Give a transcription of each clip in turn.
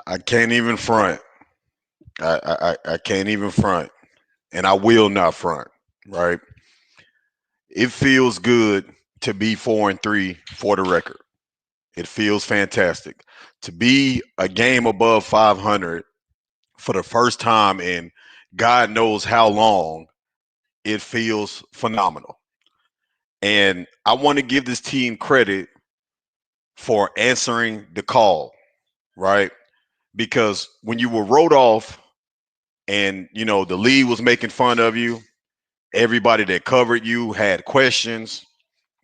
I can't even front. I can't even front, and I will not front. Right? It feels good to be 4-3 for the record. It feels fantastic to be a game above 500 for the first time in God knows how long. It feels phenomenal, and I want to give this team credit for answering the call. Right? Because when you were wrote off and the league was making fun of you, everybody that covered you had questions.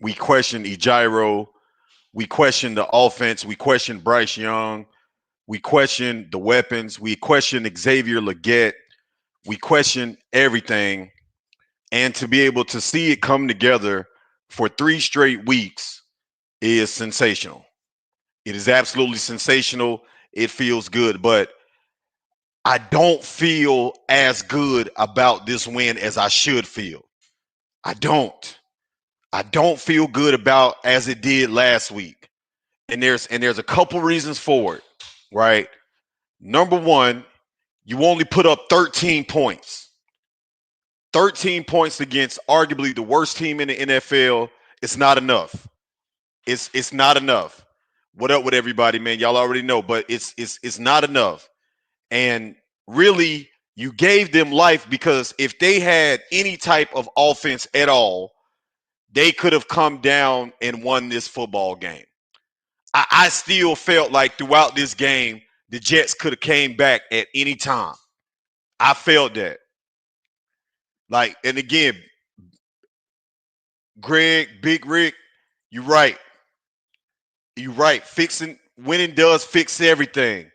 We questioned Ejiro. We questioned the offense. We questioned Bryce Young. We questioned the weapons. We questioned Xavier Legette. We questioned everything. And to be able to see it come together for 3 straight weeks is sensational. It is absolutely sensational. It feels good. But I don't feel as good about this win as I should feel. I don't. I don't feel good about as it did last week. And there's a couple reasons for it, right? Number one, you only put up 13 points. 13 points against arguably the worst team in the NFL. It's not enough. It's not enough. What up with everybody, man? Y'all already know, but it's not enough. And really, you gave them life because if they had any type of offense at all, they could have come down and won this football game. I still felt like throughout this game, the Jets could have came back at any time. I felt that. Like, and again, Greg, Big Rick, you're right. You're right. Winning does fix everything.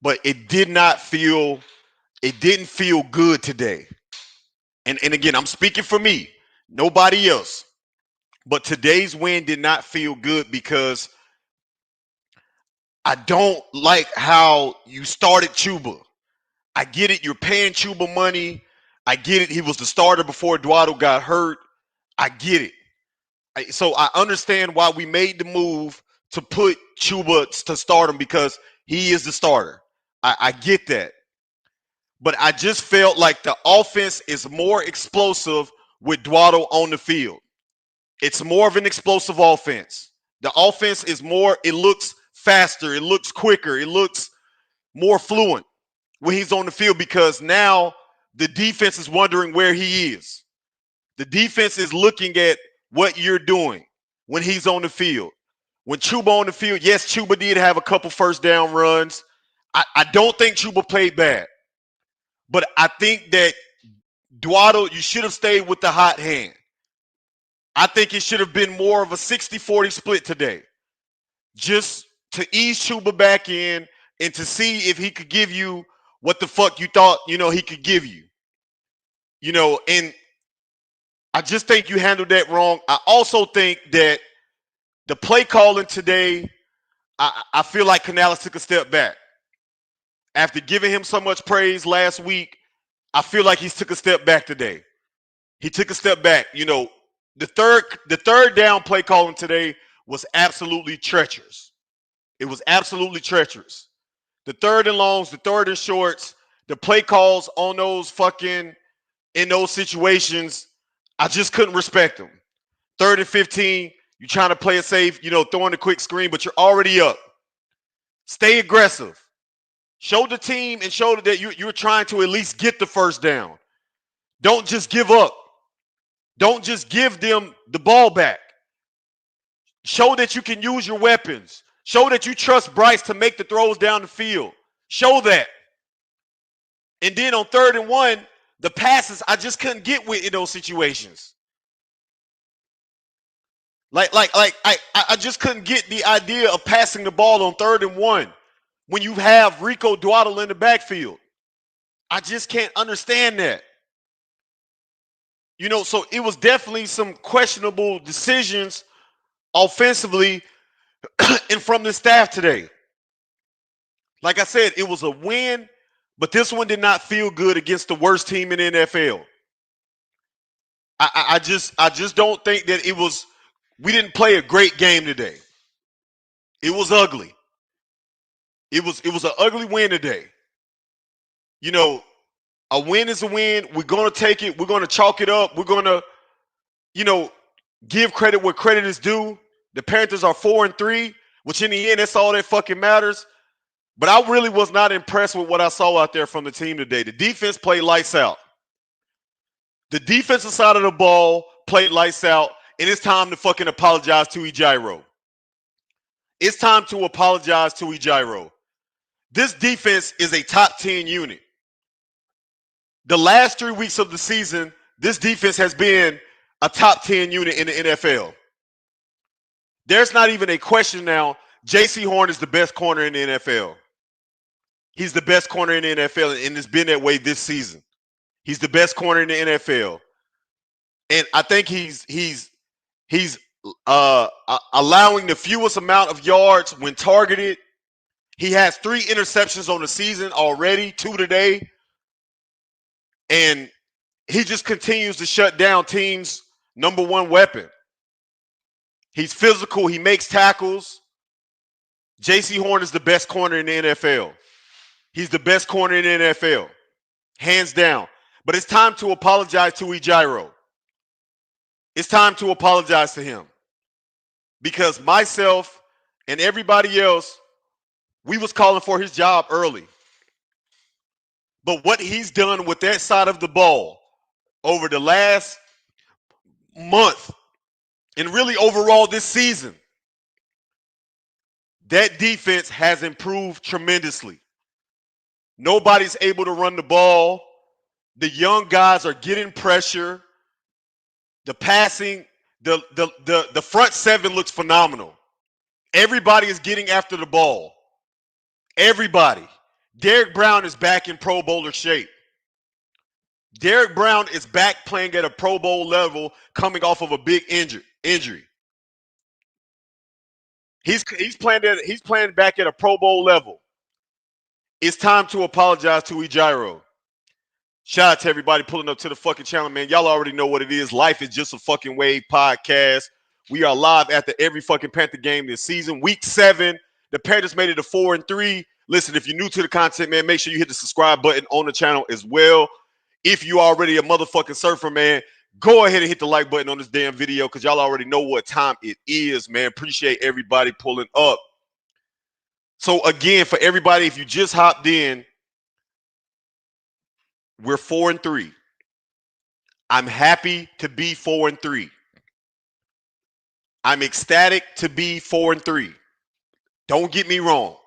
But it didn't feel good today. And again, I'm speaking for me, nobody else. But today's win did not feel good because I don't like how you started Chuba. I get it. You're paying Chuba money. I get it. He was the starter before Eduardo got hurt. I get it. So I understand why we made the move to put Chuba to start him because he is the starter. I get that. But I just felt like the offense is more explosive with Eduardo on the field. It's more of an explosive offense. The offense is more, it looks faster, it looks quicker, it looks more fluent when he's on the field because now the defense is wondering where he is. The defense is looking at what you're doing when he's on the field. When Chuba on the field, yes, Chuba did have a couple first down runs. I don't think Chuba played bad. But I think that Eduardo, you should have stayed with the hot hand. I think it should have been more of a 60-40 split today. Just to ease Chuba back in and to see if he could give you what the fuck you thought, he could give you. And I just think you handled that wrong. I also think that the play calling today, I feel like Canales took a step back. After giving him so much praise last week, I feel like he's took a step back today. He took a step back. The third down play calling today was absolutely treacherous. It was absolutely treacherous. The third and longs, the third and shorts, the play calls on those fucking in those situations, I just couldn't respect them. 3rd and 15, you're trying to play it safe, throwing a quick screen, but you're already up. Stay aggressive. Show the team and show that you're trying to at least get the first down. Don't just give up. Don't just give them the ball back. Show that you can use your weapons. Show that you trust Bryce to make the throws down the field. Show that. And then on 3rd and 1, the passes I just couldn't get with in those situations. I just couldn't get the idea of passing the ball on 3rd and 1 when you have Rico Dwaddle in the backfield. I just can't understand that. So it was definitely some questionable decisions offensively and from the staff today. Like I said, it was a win, but this one did not feel good against the worst team in the NFL. I just don't think that it was. We didn't play a great game today. It was ugly. It was an ugly win today. You know, a win is a win. We're gonna take it. We're gonna chalk it up. We're gonna, you know, give credit where credit is due. The Panthers are 4-3, which in the end, that's all that fucking matters. But I really was not impressed with what I saw out there from the team today. The defense played lights out. The defensive side of the ball played lights out, and it's time to fucking apologize to Ejiro. It's time to apologize to Ejiro. This defense is a top 10 unit. The last 3 weeks of the season, this defense has been a top 10 unit in the NFL. There's not even a question now. J.C. Horn is the best corner in the NFL. He's the best corner in the NFL, and it's been that way this season. He's the best corner in the NFL. And I think he's allowing the fewest amount of yards when targeted. He has 3 interceptions on the season already, 2 today. And he just continues to shut down teams' number one weapon. He's physical. He makes tackles. J.C. Horn is the best corner in the NFL. He's the best corner in the NFL, hands down. But it's time to apologize to Ejiro. It's time to apologize to him. Because myself and everybody else, we was calling for his job early. But what he's done with that side of the ball over the last month and really overall this season, that defense has improved tremendously. Nobody's able to run the ball. The young guys are getting pressure. The passing, the front seven looks phenomenal. Everybody is getting after the ball. Everybody. Derrick Brown is back in Pro Bowler shape. Derrick Brown is back playing at a Pro Bowl level, coming off of a big injury. He's playing back at a Pro Bowl level. It's time to apologize to Ejiro. Shout out to everybody pulling up to the fucking channel, man. Y'all already know what it is. Life is just a fucking wave podcast. We are live after every fucking Panther game this season. Week 7, the Panthers made it to 4-3. Listen, if you're new to the content, man, make sure you hit the subscribe button on the channel as well. If you already a motherfucking surfer, man, go ahead and hit the like button on this damn video because y'all already know what time it is, man. Appreciate everybody pulling up. So again, for everybody, if you just hopped in, we're 4-3. I'm happy to be 4-3. I'm ecstatic to be 4-3. Don't get me wrong.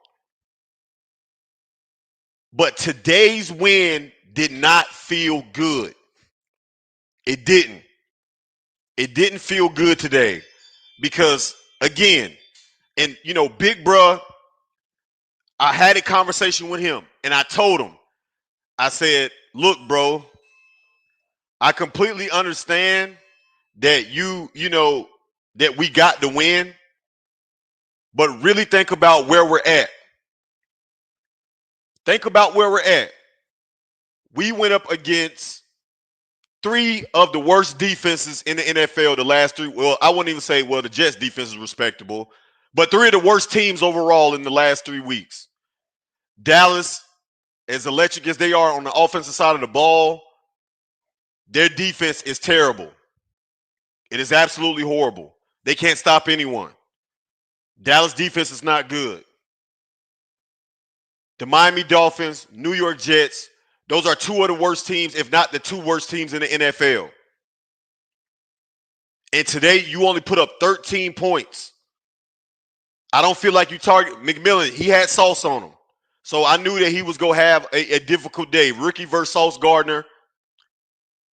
But today's win did not feel good. It didn't. It didn't feel good today because, again, and, you know, Big Bruh, I had a conversation with him, and I told him, I said, look, bro, I completely understand that you know, that we got the win, but really think about where we're at. Think about where we're at. We went up against 3 of the worst defenses in the NFL the last 3. Well, I wouldn't even say, well, the Jets defense is respectable, but 3 of the worst teams overall in the last 3 weeks. Dallas, as electric as they are on the offensive side of the ball, their defense is terrible. It is absolutely horrible. They can't stop anyone. Dallas defense is not good. The Miami Dolphins, New York Jets, those are 2 of the worst teams, if not the 2 worst teams in the NFL. And today, you only put up 13 points. I don't feel like you target McMillan. He had sauce on him. So I knew that he was going to have a difficult day. Rookie versus Sauce Gardner.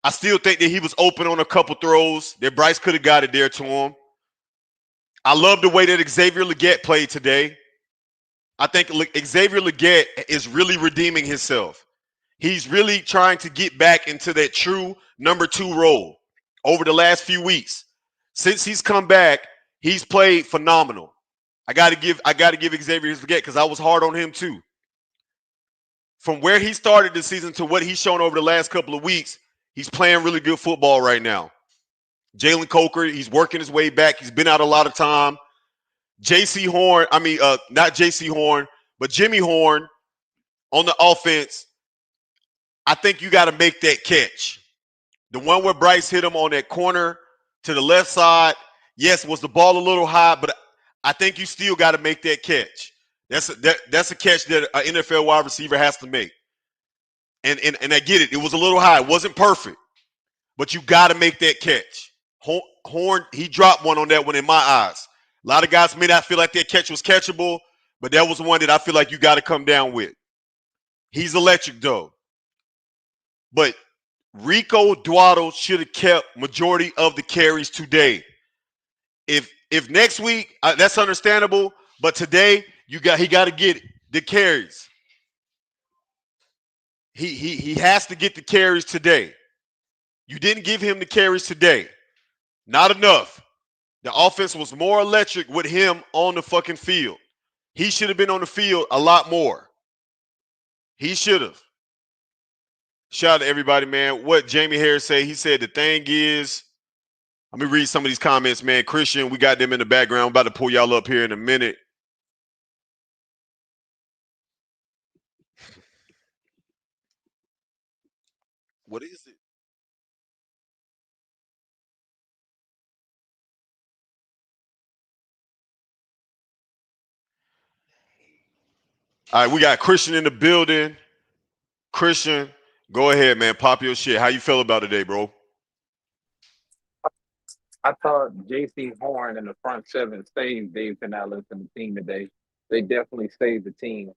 I still think that he was open on a couple throws, that Bryce could have got it there to him. I love the way that Xavier Legette played today. I think Xavier Legette is really redeeming himself. He's really trying to get back into that true number 2 role over the last few weeks. Since he's come back, he's played phenomenal. I got to give Xavier his Legette because I was hard on him too. From where he started the season to what he's shown over the last couple of weeks, he's playing really good football right now. Jalen Coker, he's working his way back. He's been out a lot of time. J.C. Horn, not J.C. Horn, But Jimmy Horn on the offense, I think you got to make that catch. The one where Bryce hit him on that corner to the left side, yes, was the ball a little high, but I think you still got to make that catch. That's a catch that an NFL wide receiver has to make. And I get it. It was a little high. It wasn't perfect, but you got to make that catch. Horn, he dropped one on that one in my eyes. A lot of guys may not feel like that catch was catchable, but that was one that I feel like you got to come down with. He's electric though. But Rico Dwaddle should have kept majority of the carries today. If next week, that's understandable, but today he got to get the carries. He has to get the carries today. You didn't give him the carries today. Not enough. The offense was more electric with him on the fucking field. He should have been on the field a lot more. He should have. Shout out to everybody, man. What Jamie Harris say? He said the thing is, let me read some of these comments, man. Christian, we got them in the background. I'm about to pull y'all up here in a minute. What is it? All right, we got Christian in the building. Christian, go ahead, man. Pop your shit. How you feel about today, bro? I thought J.C. Horn and the front seven saved Dave Canales and the team today. They definitely saved the team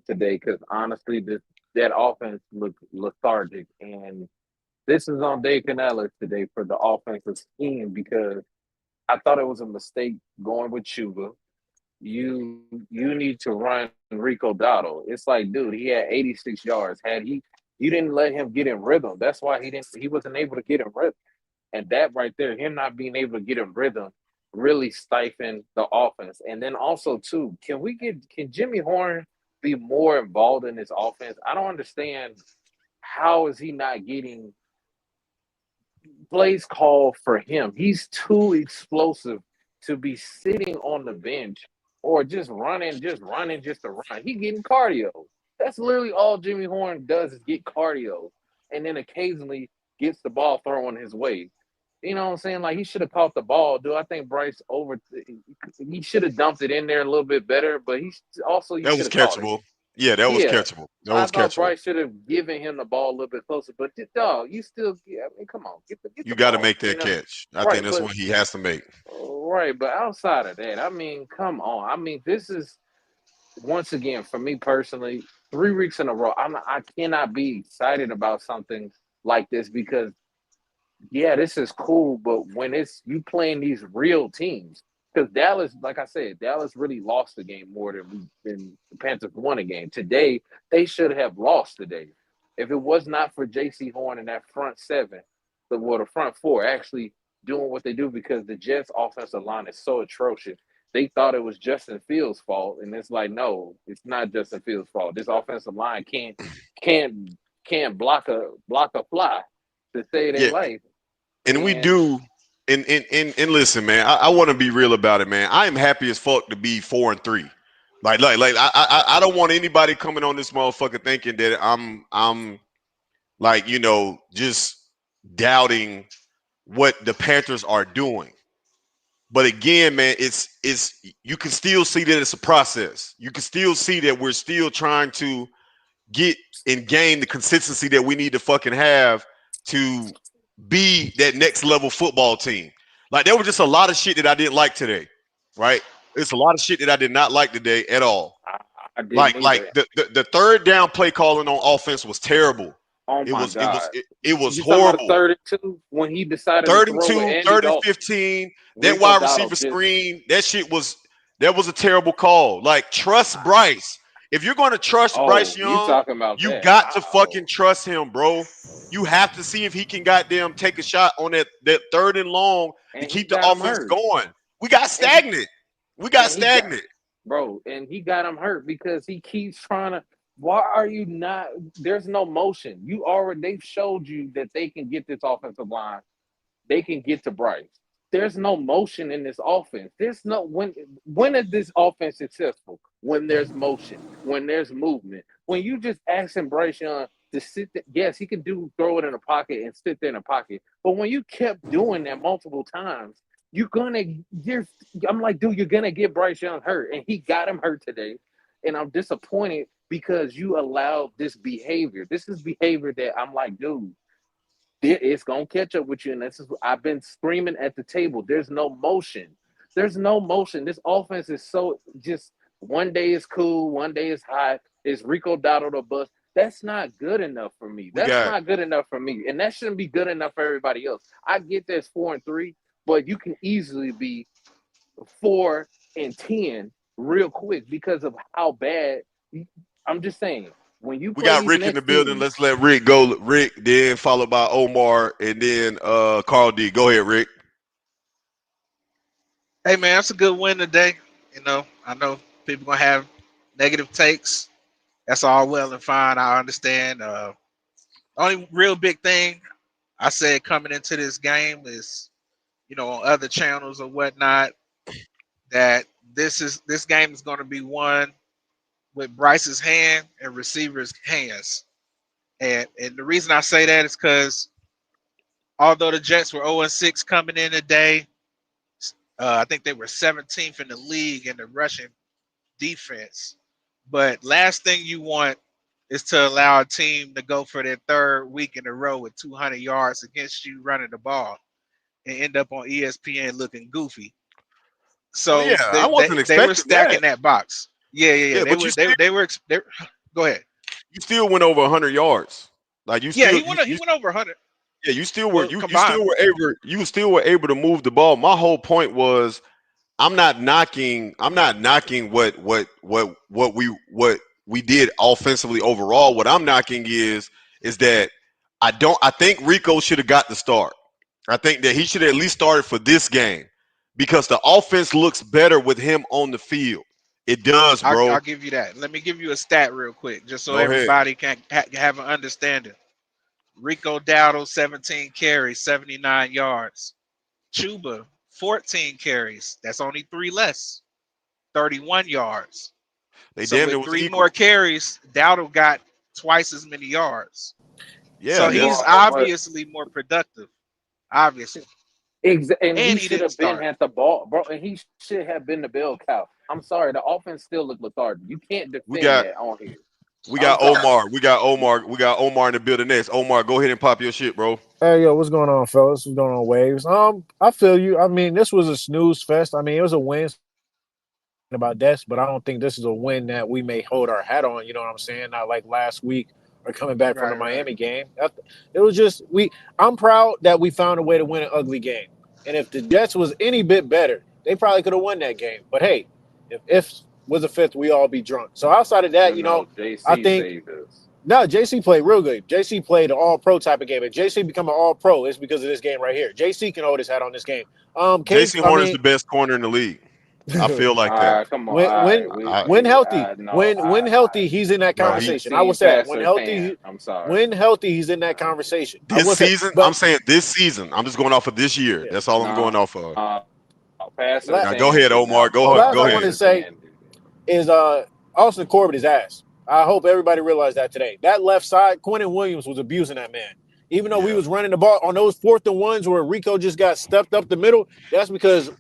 today because honestly, that offense looked lethargic, and this is on Dave Canales today for the offensive scheme because I thought it was a mistake going with Chuba. You need to run Rico Dotto. It's like, dude, he had 86 yards. Had he you didn't let him get in rhythm. That's why he wasn't able to get in rhythm. And that right there, him not being able to get in rhythm really stifling the offense. And then also too, can Jimmy Horn be more involved in this offense? I don't understand how is he not getting plays called for him. He's too explosive to be sitting on the bench or just running just to run. He getting cardio. That's literally all Jimmy Horn does is get cardio, and then occasionally gets the ball thrown his way. You know what I'm saying? Like he should have caught the ball. Do I think Bryce over? He should have dumped it in there a little bit better, but he That should was have caught it. catchable. Yeah, that was Yeah, catchable. That I was thought catchable. Bryce should have given him the ball a little bit closer. But dog, you still, yeah, I mean, come on, get You the got to ball. make that catch. I think Right? that's But what he has to make. right, but outside of that, I mean, come on. I mean, this is once again for me personally, 3 weeks in a row. I cannot be excited about something like this because yeah, this is cool, but when it's you playing these real teams, because Dallas, like I said, Dallas really lost the game more than the Panthers won a game. Today, they should have lost today. If it was not for J.C. Horn and that front seven, the front four actually doing what they do because the Jets' offensive line is so atrocious. They thought it was Justin Fields' fault, and it's like, no, it's not Justin Fields' fault. This offensive line can't can't block a fly to save their Yeah, life. and we And do. And listen, man, I want to be real about it, man. I am happy as fuck to be 4-3. I don't want anybody coming on this motherfucker thinking that I'm like just doubting what the Panthers are doing. But again, man, it's you can still see that it's a process. You can still see that we're still trying to get and gain the consistency that we need to fucking have to be that next level football team. Like there was just a lot of shit that I didn't like today, right? It's a lot of shit that I did not like today at all. I, I didn't Like either. the third down play calling on offense was terrible. Oh It my was it was God. it, it was You talking about a horrible. 32 when he decided to Third and throw with two, Andy third and Dalton? 15. That Rico wide Dotto receiver just screen, that was a terrible call. Like trust Bryce. If you're going to trust Bryce you Young, talking about you that. got to fucking trust him, bro. You have to see if he can goddamn take a shot on that third and long to And he keep the got him offense hurt. going. We got And he stagnant. We got and he got stagnant. and he got him hurt because he keeps trying to why are you not there's no motion. They've showed you that they can get this offensive line. They can get to Bryce. there's no motion in this offense. There's no when is this offense successful? When there's motion, when there's movement. When you just asking Bryce Young to sit there, yes, he can do throw it in a pocket and sit there in a pocket. But when you kept doing that multiple times, you're I'm like, dude, you're gonna get Bryce Young hurt. And he got him hurt today. And I'm disappointed because you allowed this behavior. This is behavior that I'm like, dude, it's gonna catch up with you. And this is I've been screaming at the table. There's no motion. There's no motion. This offense is so just one day is cool, one day is hot. It's Rico Dotto the bus. That's not good enough for me. We That's got not good enough for me. And that shouldn't be good enough for everybody else. I get that's 4-3, but you can easily be 4-10 real quick because of how bad. I'm just saying, when you we play got these Rick in the next building. teams, Let's let Rick go. Rick, then followed by Omar, and then Carl D. Go ahead, Rick. Hey man, that's a good win today. I know people gonna have negative takes. That's all well and fine. I understand. Only real big thing I said coming into this game is, on other channels or whatnot, that this game is going to be won with Bryce's hand and receivers' hands. And the reason I say that is because although the Jets were 0-6 coming in today, I think they were 17th in the league in the rushing defense. But last thing you want is to allow a team to go for their third week in a row with 200 yards against you running the ball and end up on ESPN looking goofy. Oh So yeah, I wasn't they were expecting stacking that. that box. Yeah. Yeah, They but were they were. Go ahead. you still went over 100 yards. Like you Yeah, still he went over 100. yeah, you still were Well, you combined. still were able to move the ball. My whole point was I'm not knocking what we did offensively overall. What I'm knocking is that I think Rico should have got the start. I think that he should have at least started for this game because the offense looks better with him on the field. It does, bro. I'll give you that. Let me give you a stat real quick, just so Go ahead. everybody can have an understanding. Rico Dowdle, 17 carries, 79 yards. Chuba, 14 carries. That's only three less, 31 yards. They So damn near with was three more equal. carries, Dowdle got twice as many yards. Yeah, So that's he's but obviously more productive, obviously. And he And he should didn't have been start. had the ball, bro. And he should have been the bell cow. I'm sorry, the offense still looked lethargic. You can't we defend got that on here. we I'm got sorry. Omar. We got Omar in the building next. Omar, go ahead and pop your shit, bro. Hey, yo, what's going on, fellas? What's going on, Waves? I feel you. I mean, this was a snooze fest. I mean, it was a win, so I can't complain about this, but I don't think this is a win that we may hold our hat on. You know what I'm saying? Not like last week or coming back from the Right. Miami game. It was just we. I'm proud that we found a way to win an ugly game. And if the Jets was any bit better, they probably could have won that game. But hey, if was a fifth, we all be drunk. So outside of that, No, I JC think saved us. no, JC played real good. JC played an all pro type of game. If JC become an all pro, it's because of this game right here. JC can hold his hat on this game. Case, J.C. I Horner's mean, the best corner in the league. I feel All like that. right, come on. when All right, when I, when healthy, no, when healthy, he's in that bro, I he just conversation. I will seen say that when Pastor healthy, Fan. I'm sorry. when healthy, he's in that conversation. I this will say, season. I'm but saying this season. I'm just going off of this year. yeah, That's all I'm going No, off of. Pastor la- Now go Fan ahead, did Omar. not. Go Hold ahead. on, last Go I ahead. want to Pastor say Fan did that. is Austin Corbett is ass. I hope everybody realized that today. That left side, Quentin Williams was abusing that man. Even though we Yeah. was running the ball on those 4th and 1s where Rico just got stepped up the middle, that's because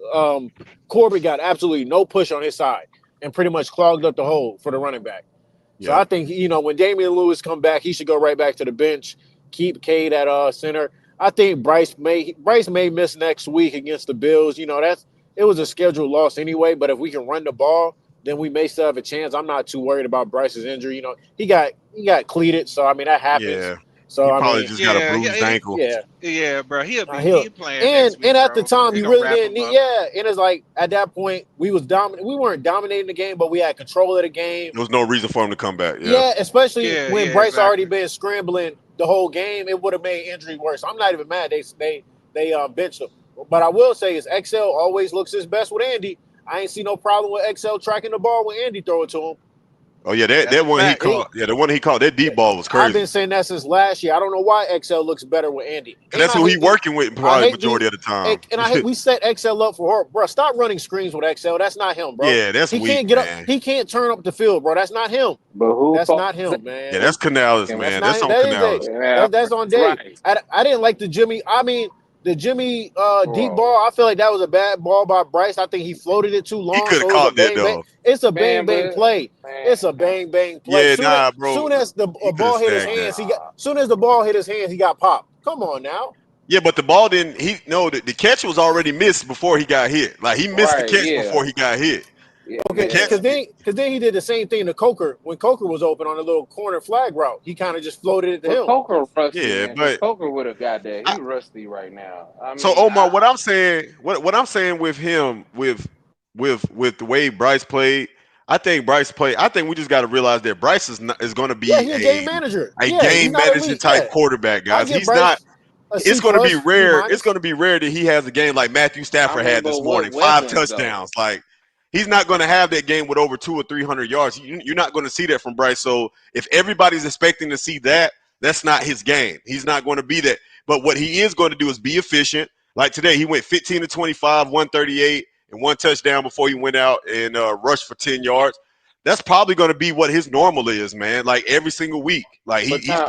Corbett got absolutely no push on his side and pretty much clogged up the hole for the running back. So Yep. I think when Damian Lewis come back, he should go right back to the bench. Keep Cade at center. I think Bryce may miss next week against the Bills. It was a scheduled loss anyway. But if we can run the ball, then we may still have a chance. I'm not too worried about Bryce's injury. He got cleated, so I mean that happens. Yeah. So He I probably mean, just got a Yeah, bruised ankle. yeah, yeah, bro. he'll He playing and next and week, at the bro. time They you gonna really wrap didn't him need. up. Yeah, and it's like at that point we was dominant. We weren't dominating the game, but we had control of the game. There was no reason for him to come back. Yeah. Yeah, especially when Yeah, Bryce already exactly. been scrambling the whole game, it would have made injury worse. I'm not even mad they benched him, but I will say is XL always looks his best with Andy. I ain't see no problem with XL tracking the ball when Andy throw it to him. Oh yeah, that, That's that a one he fact. caught. Yeah, the one he caught. That deep ball was I've crazy. been saying that since last year. I don't know why XL looks better with Andy. Cause And that's I who he hate we working with I probably hate majority we of the time. and I hate we set XL up for her. Bro, stop running screens with XL. That's not him, bro. Yeah, that's He weak, can't get up. man. He can't turn up the field, bro. That's not him. But who That's falls not him, Yeah, man. that's Canales, in? That's man. not That's him. on That is a Canales. Yeah, that's on Dave. right. I didn't like the Jimmy. I mean the Jimmy deep Bro, ball. I feel like that was a bad ball by Bryce. I think he floated it too He long, could have so it was a caught that bang bang. though. It's a bang man, bang but play. man, It's a bang bang play. Yeah, Soon as nah, bro. soon as the He could have ball hit his snagged that. hands, soon as the ball hit his hands, he got popped. Come on now. Yeah, but the ball didn't. He no, the catch was already missed before he got hit. Like he missed the right, catch yeah, before he got hit. yeah, The Okay, catch. because then he did the same thing to Coker when Coker was open on a little corner flag route. He kind of just floated it to but him. Coker rusty, Yeah, man. If but Coker would have got that, I, he rusty right now. I so mean, Omar, what I'm saying, what I'm saying with him, with the way Bryce played, I think Bryce played. I think we just got to realize that Bryce is going to Yeah, be he a game manager. a Yeah, he's game not managing elite. type Yeah, quarterback, I guys. give He's not. Bryce a It's C going to be plus, C rare. It's minus. going to be rare that he has a game like Matthew I Stafford mean, had but this what morning, 5 weapons though? touchdowns. Like he's not going to have that game with over 200 or 300 yards. You're not going to see that from Bryce. So if everybody's expecting to see that, that's not his game. He's not going to be that. But what he is going to do is be efficient. Like today, he went 15 to 25, 138, and one touchdown before he went out and rushed for 10 yards. That's probably going to be what his normal is, man. Like every single week. Like But he's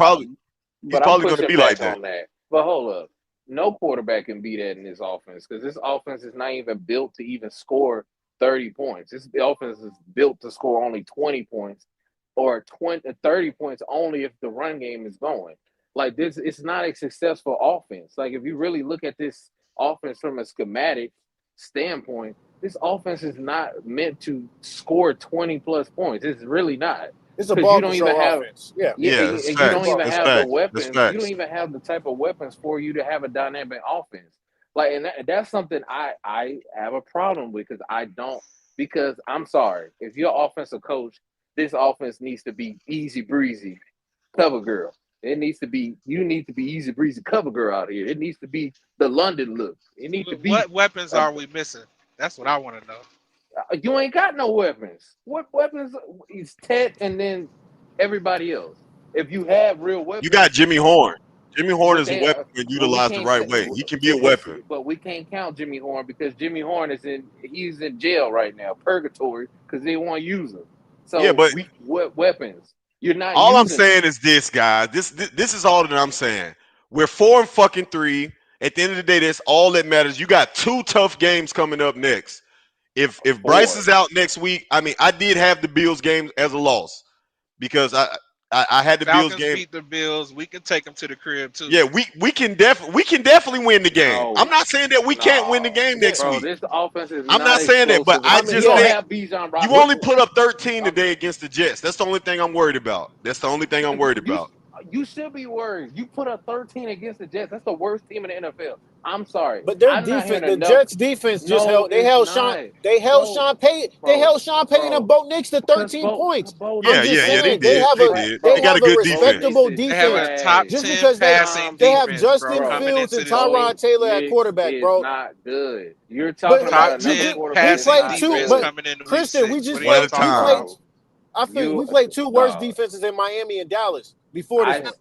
but I'm probably going to pushing be like back that. on that. But hold up, no quarterback can be that in this offense because this offense is not even built to even score 30 points. This offense is built to score only 20 points or 30 points only if the run game is going. Like this, it's not a successful offense. Like if you really look at this offense from a schematic standpoint, this offense is not meant to score 20 plus points. It's really not It's a because you ball don't even control have offense. Yeah, Yeah, that's you it's a don't facts. ball even That's have the control. facts. That's weapons. You don't facts. even have the type of weapons for you to have a dynamic offense. Like, and that's something I have a problem with because I don't. Because I'm sorry, if you're offensive coach, this offense needs to be easy breezy, cover girl. It needs to be you need to be easy breezy cover girl out here. It needs to be the London look. It needs to be What weapons a, are we missing? That's what I want to know. you ain't got no weapons. What weapons is Tet and then everybody else? If you have real You got weapons, Jimmy Horn. Jimmy Horn but is a they weapon when but we utilized the can't right way. He can be a but we weapon. but we can't count Jimmy Horn because Jimmy Horn he's in jail right now, purgatory, because they won't use him. Yeah, So but what weapons? You're not all I'm using them. saying is this, guys. This is all that I'm saying. We're 4 and 3. At the end of the day, that's all that matters. You got 2 tough games coming up next. If Bryce Four. is out next week, I mean, I did have the Bills game as a loss because I had the Bills Falcons game. beat the Bills. We can take them to the crib too. Yeah, we can definitely win the game. I'm No, not saying that we can't win the no, game next bro. week. This offense is I'm not not saying that, but explosive I I enough. mean, You just don't yeah. think have Bijan you Robinson. only put up 13 Um, today against the Jets. That's the only thing I'm worried about. That's the only thing I'm worried you about. you should be worried. You put up 13 against the Jets. That's the worst team in the NFL. I'm sorry. But their I'm not defense, hearing the enough. Jets defense just No, held. They it's held Sean. not. They held No, Sean Payton. They bro, held Sean Payton and bro. Bo Nix to Because 13 points. Bo I'm Yeah, Nix is just yeah, yeah. They trash. saying they did. have They a did. they They Bro, got a have a good Bo defense. Nix respectable is They have a defense. top trash. Just 10 because passing they have defense, bro, Justin Bro, coming Fields into and this year. Tyrod Bo Taylor at Nix quarterback, is bro. not good. You're talking But about Top another 10 he quarterback that's passing played not two. defense But good. coming into week Christian, we six. just What are One at y'all a played. We talking time. played. about? Bro, I think we you played two worst no. defenses in Miami and Dallas before this I one.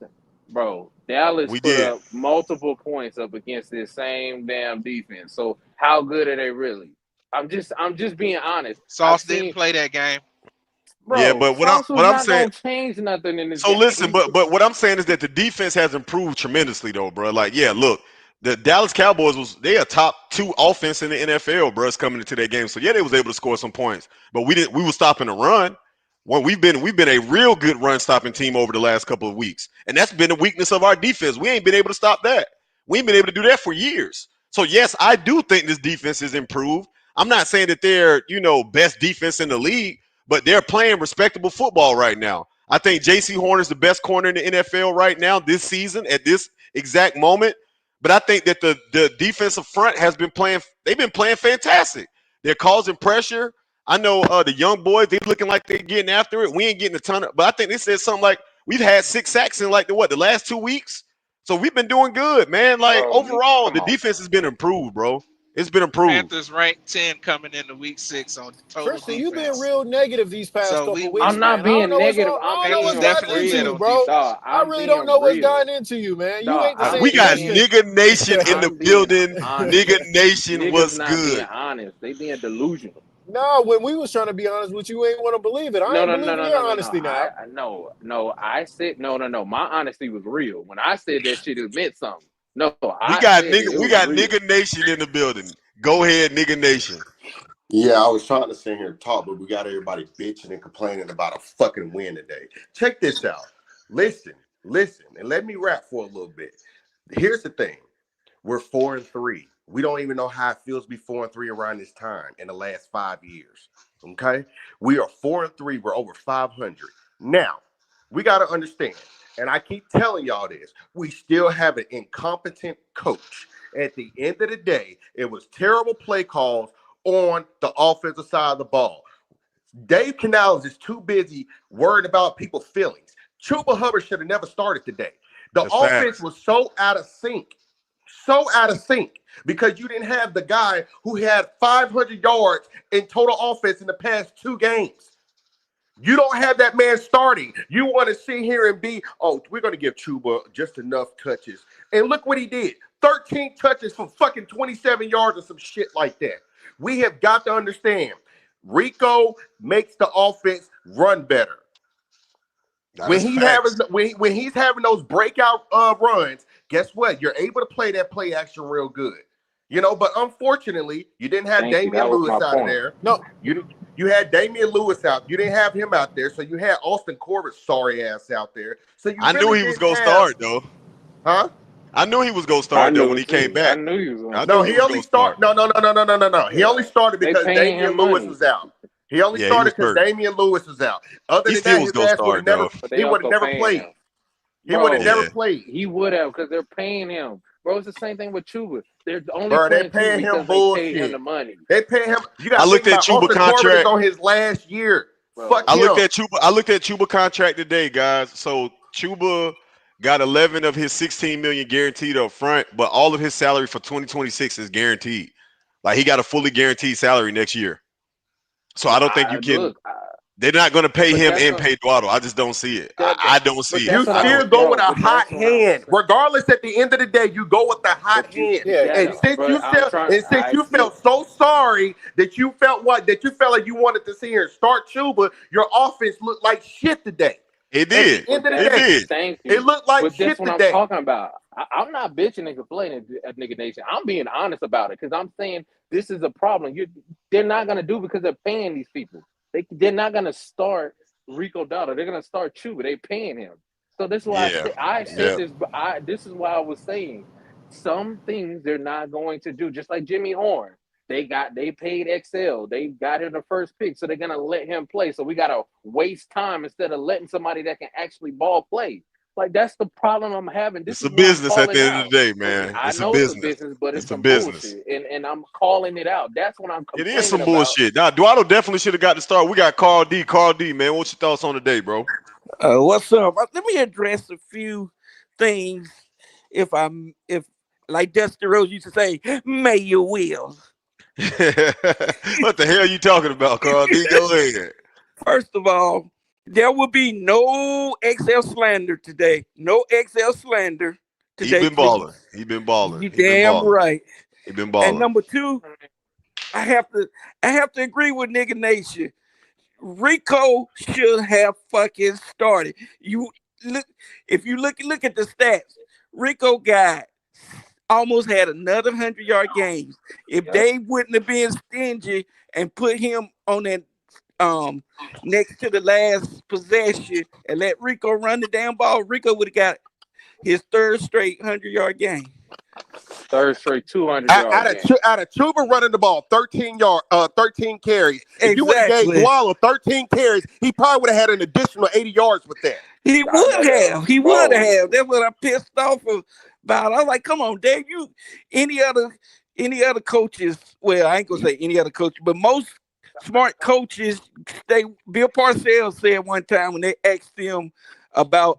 bro, Dallas We put did. up multiple points up against this same damn defense. So how good are they really? I'm just being honest. I've Sauce didn't seen play that game. Yeah, bro, but what I'm Sauce was what I'm not saying. gonna change nothing in this So listen, game. but what I'm saying is that the defense has improved tremendously, though, bro. Like, yeah, look, the Dallas Cowboys they a top 2 offense in the NFL, bro. It's coming into that game, so yeah, they was able to score some points, but we didn't. We were stopping the run. Well, we've been a real good run stopping team over the last couple of weeks, and that's been the weakness of our defense. We ain't been able to stop that. We ain't been able to do that for years. So yes, I do think this defense is improved. I'm not saying that they're best defense in the league, but they're playing respectable football right now. I think J.C. Horn is the best corner in the NFL right now this season at this exact moment. But I think that the defensive front has been playing. They've been playing fantastic. They're causing pressure. I know the young boys. They looking like they're getting after it. We ain't getting a ton of. But I think they said something like we've had 6 sacks in like the last 2 weeks. So we've been doing good, man. Like Bro, overall, come the on, defense has been improved, bro. It's been approved. Panthers ranked 10 coming into week 6 on total Christian, you've been defense. real negative these past So couple we weeks, I'm not man. I don't being know what's negative. wrong. I I'm don't know Panthers what's being gotten definitely into led you, real. on bro. defense. Dog, I I'm really don't being know what's real. gotten into you, man. You Dog, ain't the I'm We same got being Christian. nigga nation in the I'm being building. honest. Nigga nation Niggas was not being good. honest. They being delusional. No, when we was trying to be honest with you, you ain't want to believe it. I No, ain't no, no, believing no, your no, no, no. honesty now. No. I said no, no, no. My honesty was real. When I said that shit, it meant something. No, We I got said it. nigga. It We was got real. nigga nation in the building. Go ahead, nigga nation. Yeah, I was trying to sit here and talk, but we got everybody bitching and complaining about a fucking win today. Check this out. Listen, and let me rap for a little bit. Here's the thing. We're 4-3. We don't even know how it feels to be 4-3 around this time in the last 5 years. Okay? We are 4-3. We're over 500. Now, we got to understand, and I keep telling y'all this, we still have an incompetent coach. At the end of the day, it was terrible play calls on the offensive side of the ball. Dave Canales is too busy worried about people's feelings. Chuba Hubbard should have never started today. The That's offense facts. was so out of sync because you didn't have the guy who had 500 yards in total offense in the past 2 games. You don't have that man starting. You want to sit here and be, oh, we're going to give Chuba just enough touches. And look what he did. 13 touches for fucking 27 yards or some shit like that. We have got to understand, Rico makes the offense run better. That When is he having facts. when he's having those breakout runs, guess what? You're able to play that play action real good. But unfortunately, you didn't have Thank you. Damian That was my Lewis out of point. there. No, You had Damian Lewis out. You didn't have him out there, so you had Austin Corbett's sorry ass out there. So you I knew really he was didn't gonna have, start though. huh? I knew he was gonna I start though knew when he it came too. I back. knew he was gonna I knew No, he he start. was only gonna start. start. No. He only started They because paying Damian him Lewis money, was out. He only Yeah, he was started because hurt. Damian Lewis was out. Other He than still that, was his gonna ass would start have never. though. but they He would have also never paying played. him, He would have bro. never Yeah. played. He would have because they're paying him, bro. It's the same thing with Chuba. They're only Bro, they playing Chuba paying him because they paid him bullshit. the money, They pay him. You I got to think looked at about Chuba Austin Corbett is contract. on his last year. bro. Fuck I looked him. at Chuba. I looked at Chuba contract today, guys. So Chuba got 11 of his 16 million guaranteed up front, but all of his salary for 2026 is guaranteed. Like he got a fully guaranteed salary next year. So I don't think you can. Look, They're not going to pay but him that's and what pay Dwaddle. I just don't see it. that, I don't but see it. You that's what I I'm, don't still see go it. with bro. a But that's hot what I'm hand, saying. regardless. At the end of the day, you go with the hot But you, hand. yeah. And that, since but you I'm felt, trying. and since I you look, felt so sorry that you felt like you wanted to see here and start Chuba, your offense looked like shit today. It At the did. end but of the that. It day, did. Thank it you. looked like But that's shit what I'm today. talking about. I'm not bitching and complaining at Nigga Nation. I'm being honest about it because I'm saying this is a problem. They're not gonna do because they're paying these people. They're not gonna start Rico Dotto. They're gonna start Chuba. They paying him. So this is why Yeah. I said Yeah. this. But this is why I was saying some things they're not going to do. Just like Jimmy Horn. They paid XL. They got him the first pick, so they're gonna let him play. So we gotta waste time instead of letting somebody that can actually ball play. Like that's the problem I'm having. This It's is a what I'm business at calling the end of out. the day, man. I It's a know it's a business. business, but it's It's a some business. bullshit, and I'm calling it out. That's what I'm It is complaining some about. bullshit. Now, Dwaddle definitely should have got the start. We got Carl D. Carl D, man. What's your thoughts on the day, bro? What's up? Let me address a few things. If like Dusty Rose used to say, "May you will." What the hell are you talking about, Carl D? Go ahead. First of all, there will be no XL slander today. No XL slander He today, been balling. please. He been balling. You He been damn balling. right. He been And balling. number two, I have to agree with Nigga Nation. Rico should have fucking started. You look if you look at the stats, Rico got almost had another 100-yard game. If Yep. they wouldn't have been stingy and put him on that um next to the last possession and let Rico run the damn ball, Rico would have got his third straight 100-yard game. Third straight 200 Out, yard out of game. out of Chuba running the ball, 13 carries. If you would have gave Exactly. Dwalla 13 carries, he probably would have had an additional 80 yards with that. He I would know that, have. He would bro. have. That's what I pissed off about. I was like, come on, Dave. You any other coaches, well, I ain't gonna say any other coach, but most smart coaches, Bill Parcells said one time when they asked him about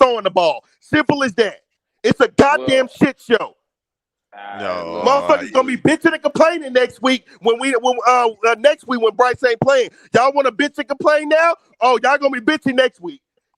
throwing the ball. Simple as that. It's a goddamn Well, shit show. look, Motherfuckers gonna be bitching and complaining next week when next week when Bryce ain't playing. Y'all want to bitch and complain now? Oh, y'all gonna be bitching next week.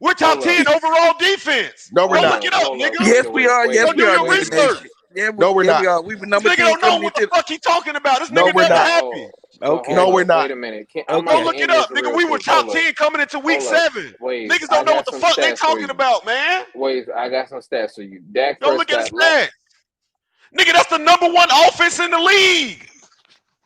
We're top Hold up. 10 overall defense. No, we're Go not. look it up, Hold up. nigga. Yes, we are. Wait Yes, a Go we do are, minute. your Wait a nigga minute. research. nation. Yeah, No, we're yeah, not. we are. We were This number nigga 10 don't know coming what into the fuck he talking about. This No, nigga we're never not. happy. Okay. No, we're not. Wait a minute. I'm Go Okay. about look to it end this up, nigga. real We were quick. top Hold up. 10 coming into week Hold up. 7. Wait, Niggas I don't know got what the some fuck they stats for talking you. about, man. Wait, I got some stats for you. Dak Go look at Prescott. the stats. Nigga, that's the number 1 offense in the league.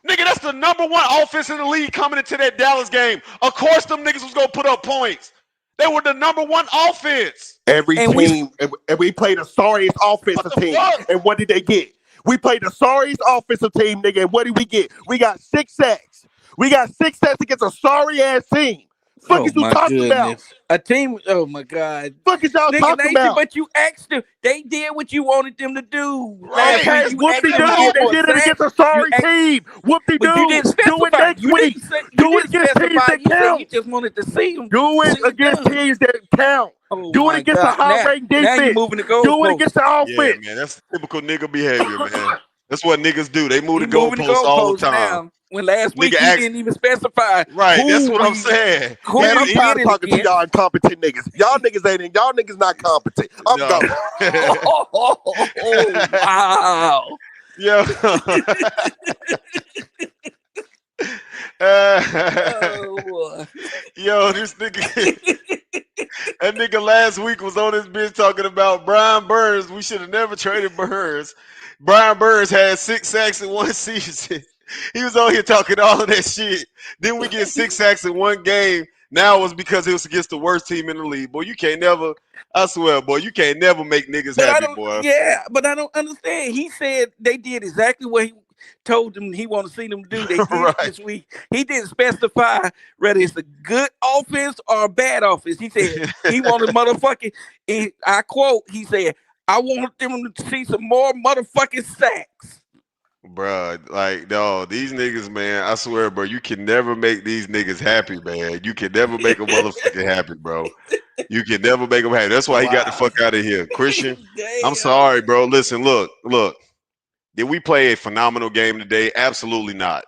Nigga, that's the number 1 offense in the league coming into that Dallas game. Of course, them niggas was gonna put up points. They were the number 1 offense. Every And we team, and we played the sorriest What offensive the team. fuck? And what did they get? We played the sorriest offensive team, nigga. And what did we get? We got 6 sacks. We got 6 sacks against a sorry ass team. Fuck Oh is you my talking about? goodness. A team. Oh my God. Fuck is y'all Nigga talking Nation, about? but you asked them. They did what you wanted them to do last Right. week. Okay, You whoop asked de them to doo. get They more did it against sacks. a You sorry asked, team. Whoop de but you doo. didn't Do it specify. next week. You Do it didn't against teams specify. that You said you count. just wanted to see them Do it against done. teams that count. Oh Do it my against a God! high ranked Now you defense. moving the Do it goalposts. against the Yeah, offense. man. That's typical nigga behavior, man. That's what niggas do. They move He the moving the goalposts all the goalposts time. now. When last week Nigga he act didn't even specify right. That's what I'm saying. He Man, who I'm we did. tired did of it talking to y'all against. incompetent niggas. Y'all niggas ain't y'all niggas not competent. I'm No. gone. Oh, wow! Yo. Oh boy! Yo, this nigga, that nigga last week was on this bitch talking about Brian Burns. We should have never traded Burns. Brian Burns had 6 sacks in one season. He was on here talking all of that shit. Then we get 6 sacks in one game. Now it was because it was against the worst team in the league. Boy, you can't never, I swear, boy, you can't never make niggas But I happy, don't. boy. Yeah, but I don't understand. He said they did exactly what he told them he wanted to see them do. They did it Right. this week. He didn't specify whether it's a good offense or a bad offense. He said he wanted motherfucking. I quote. He said, "I want them to see some more motherfucking sacks." Bruh, like, no, these niggas, man, I swear, bro, you can never make these niggas happy, man. You can never make a motherfucker happy, bro. You can never make him happy. That's why he got the Wow. fuck out of here. Christian, I'm Damn. sorry, bro. Listen, look. Did we play a phenomenal game today? Absolutely not.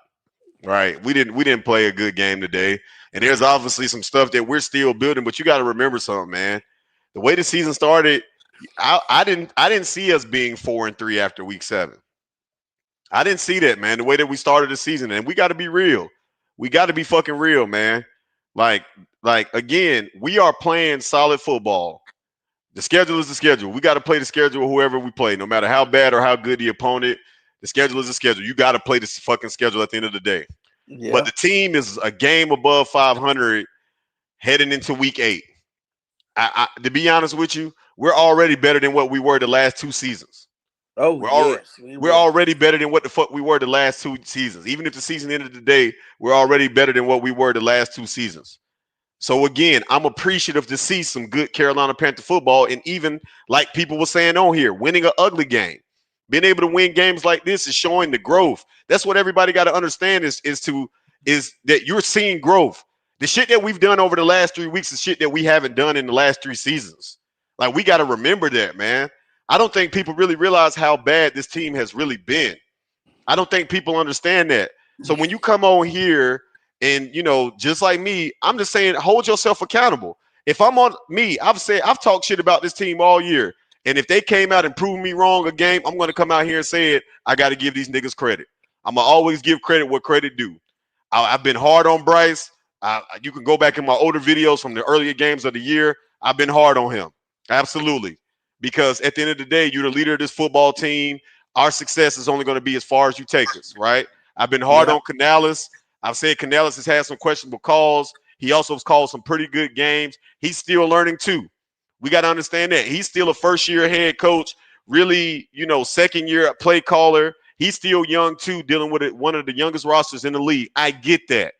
Right? We didn't play a good game today. And there's obviously some stuff that we're still building, but you got to remember something, man. The way the season started, I didn't see us being 4-3 after week 7. I didn't see that, man. The way that we started the season, and we got to be real. We got to be fucking real, man. Like, like again, we are playing solid football. The schedule is the schedule. We got to play the schedule whoever we play, no matter how bad or how good the opponent. The schedule is the schedule. You got to play this fucking schedule at the end of the day. But Yeah. the team is a game above 500 heading into week 8. To be honest with you, we're already better than what we were the last 2 seasons. Oh We're already yes, we we're were. already better than what the fuck we were the last 2 seasons. Even if the season ended today, we're already better than what we were the last 2 seasons. So again, I'm appreciative to see some good Carolina Panther football, and even like people were saying on here, winning an ugly game, being able to win games like this is showing the growth. That's what everybody got to understand is that you're seeing growth. The shit that we've done over the last 3 weeks is shit that we haven't done in the last 3 seasons. Like we got to remember that, man. I don't think people really realize how bad this team has really been. I don't think people understand that. So when you come on here and just like me, I'm just saying, hold yourself accountable. If I'm on me, I've talked shit about this team all year. And if they came out and proved me wrong a game, I'm going to come out here and say it. I got to give these niggas credit. I'm going to always give credit what credit due. I've been hard on Bryce. You can go back in my older videos from the earlier games of the year. I've been hard on him. Absolutely. Because at the end of the day, you're the leader of this football team. Our success is only going to be as far as you take us, right? I've been hard Yeah. on Canales. I've said Canales has had some questionable calls. He also has called some pretty good games. He's still learning too. We got to understand that. He's still a first-year head coach, really, second-year play caller. He's still young too, dealing with one of the youngest rosters in the league. I get that.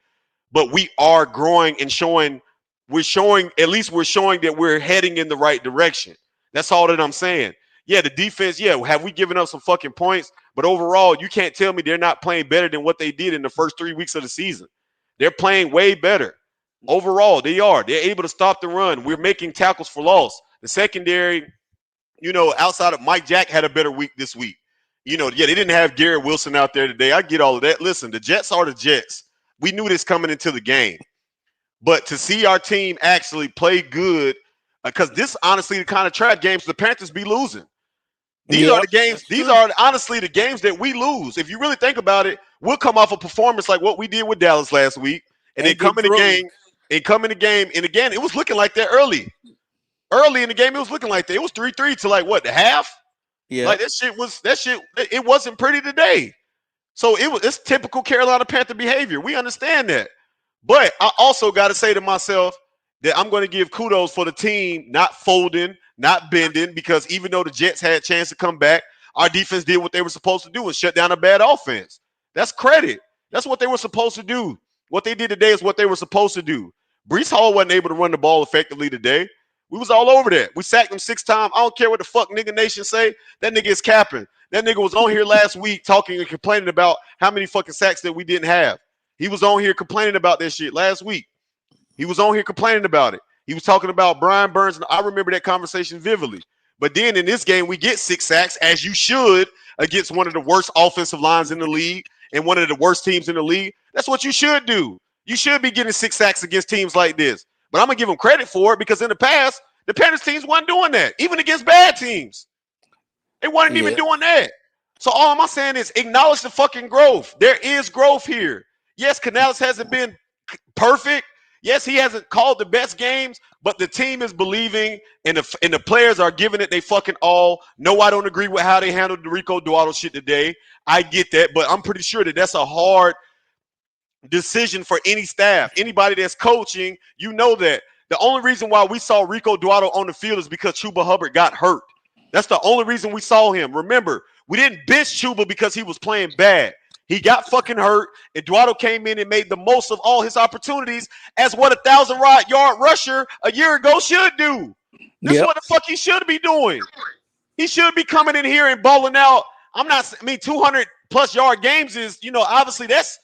But we are growing and at least we're showing that we're heading in the right direction. That's all that I'm saying. Yeah, the defense, yeah, have we given up some fucking points? But overall, you can't tell me they're not playing better than what they did in the first 3 weeks of the season. They're playing way better. Overall, they are. They're able to stop the run. We're making tackles for loss. The secondary, outside of Mike Jack had a better week this week. Yeah, they didn't have Garrett Wilson out there today. I get all of that. Listen, the Jets are the Jets. We knew this coming into the game. But to see our team actually play good, because this honestly the kind of trap games the Panthers be losing. These are Yep. the games. That's These true. are honestly the games that we lose. If you really think about it, we'll come off a performance like what we did with Dallas last week, and then And get come in the drilled. game and come in the game. And again, it was looking like that early. Early in the game, it was looking like that. It was 3-3 to like what, the half? Yep. Like that shit. It wasn't pretty today. So it's typical Carolina Panther behavior. We understand that. But I also got to say to myself that I'm going to give kudos for the team not folding, not bending, because even though the Jets had a chance to come back, our defense did what they were supposed to do and shut down a bad offense. That's credit. That's what they were supposed to do. What they did today is what they were supposed to do. Brees Hall wasn't able to run the ball effectively today. We was all over that. We sacked him 6 times. I don't care what the fuck nigga nation say. That nigga is capping. That nigga was on here last week talking and complaining about how many fucking sacks that we didn't have. He was on here complaining about that shit last week. He was on here complaining about it. He was talking about Brian Burns, and I remember that conversation vividly. But then in this game, we get 6 sacks, as you should, against one of the worst offensive lines in the league and one of the worst teams in the league. That's what you should do. You should be getting 6 sacks against teams like this. But I'm going to give them credit for it because in the past, the Panthers teams wasn't doing that, even against bad teams. They wasn't even doing that. So all I'm saying is acknowledge the fucking growth. There is growth here. Yes, Canales hasn't been perfect. Yes, he hasn't called the best games, but the team is believing and the players are giving it they fucking all. No, I don't agree with how they handled the Rico Duato shit today. I get that, but I'm pretty sure that that's a hard decision for any staff. Anybody that's coaching, you know that. The only reason why we saw Rico Duato on the field is because Chuba Hubbard got hurt. That's the only reason we saw him. Remember, we didn't bench Chuba because he was playing bad. He got fucking hurt, and Duato came in and made the most of all his opportunities as what a 1,000-yard rusher a year ago should do. This is what the fuck he should be doing. He should be coming in here and balling out. 200+ yard games is, obviously that's